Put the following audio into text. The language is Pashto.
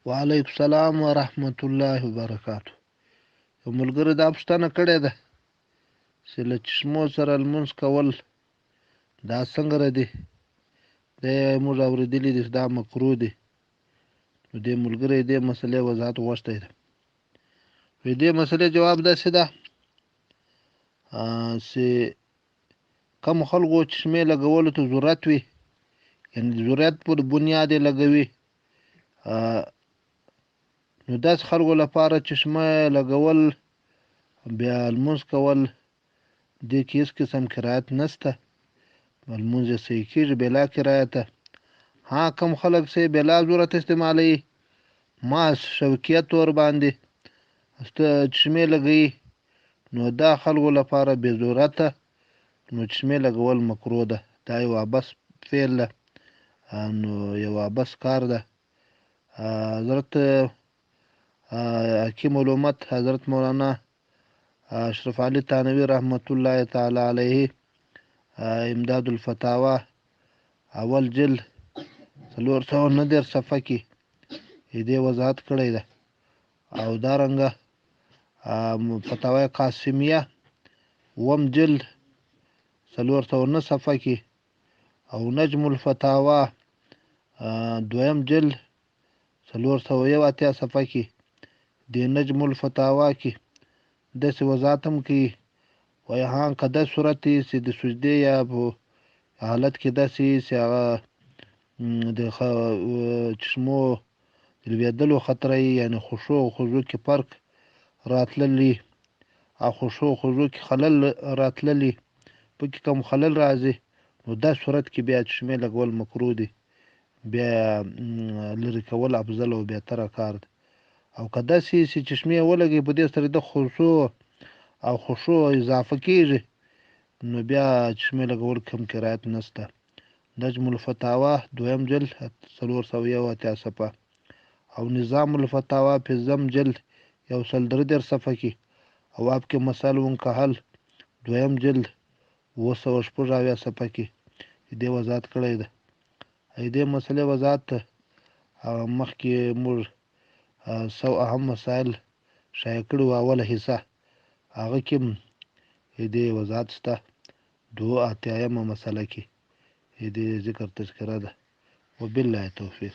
وعلیکم السلام ورحمت الله وبرکاتو. یو ملګري دا پوښتنه کړې ده چې له چشمو سره لمونځ کول دا څنګه دي؟ دا موږ اورېدلي دي چې دا مکروه دي. نو دې ملګري دې مسلې وضاحت غوښتی ده. دې مسلې جواب داسې ده چې کوم خلکو چشمې لګولو ته ضرورت وي، یعنې د ضرورت پر بنیاد یې لګوي، نو داسې خلکو لپاره چشمه لګول بیا لمونځ کول دې کې هېڅ قسم کرایت نشته، لمونځ یې صحیح کېږي بلا کرایته. ها کوم خلک چې بلا ضرورت استعمالوي، ماس شوقیت ور باندې چشمې لګوي، نو دا خلکو لپاره بې ضرورته نو چشمې لګول مکروه ده. دا یو عبث فعل ده، نو یو عبث کار ده. حضرت حکیم الامت حضرت مولانا اشرف علي تانوي رحمت الله تعالی علیه امداد الفتاوا اول جلد 409 صفحه کې دې وضاحت کړی ده. او دارنګه فتاوی قاسمیه وم جلد 409 صفحه کې او نجم الفتاوا دویم جلد 481 صفحه کې د نجم الفتاوا کې داسې وضاحت هم کوي، وایي ها که داسې صورت وي چې د سجدې یا په حالت کې داسې چې هغه د چشمو د لوېدلو خطر وي، یعنې خشوع او خضوع کې فرق راتللی او خشوع او خضوع کې خلل راتللی، پکې کوم خلل راځي، نو دا صورت کې بیا چشمې لګول مکروه دي، بیا لرې کول افضل او بهتره کار دی. او که داسې چې چشمې ولګوي په دې سره د خشوع او خشوع اضافه کېږي، نو بیا چشمې لګول کوم کرایت نشته. نجم الفتاوا دویم جلد 481 صفحه او نظام الفتاوا پنځم جلد 133 صفحه کې او آپ کې مسائل ونکحل دویم جلد 286 صفحه کې دې وضاحت کړی ده. دې مسلې وضاحت مخکې موږ سو اهم مسائل شایع کړي وو، اوله حصه هغه کې دې وضاحت شته. 82 مسله کې دې ذکر تذکره ده. وبالله توفیق.